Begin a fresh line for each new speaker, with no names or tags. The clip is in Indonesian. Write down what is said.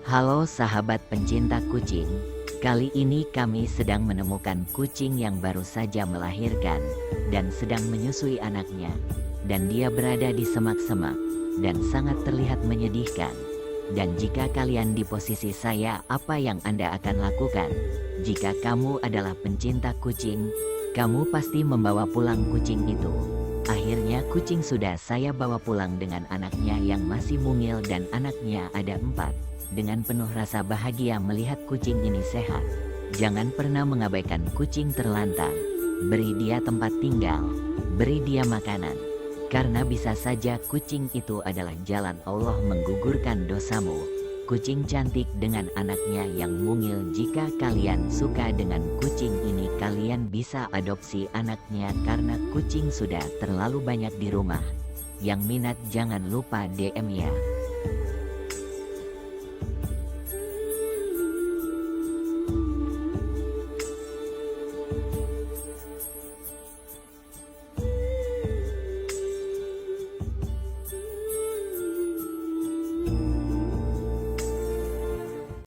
Halo sahabat pencinta kucing, kali ini kami sedang menemukan kucing yang baru saja melahirkan dan sedang menyusui anaknya. Dan dia berada di semak-semak dan sangat terlihat menyedihkan. Dan jika kalian di posisi saya, apa yang Anda akan lakukan? Jika kamu adalah pencinta kucing, kamu pasti membawa pulang kucing itu. Akhirnya kucing sudah saya bawa pulang dengan anaknya yang masih mungil dan anaknya ada 4. Dengan penuh rasa bahagia melihat kucing ini sehat. Jangan pernah mengabaikan kucing terlantar. Beri dia tempat tinggal, beri dia makanan. Karena bisa saja kucing itu adalah jalan Allah menggugurkan dosamu. Kucing cantik dengan anaknya yang mungil. Jika kalian suka dengan kucing ini, kalian bisa adopsi anaknya karena kucing sudah terlalu banyak di rumah. Yang minat jangan lupa DM ya.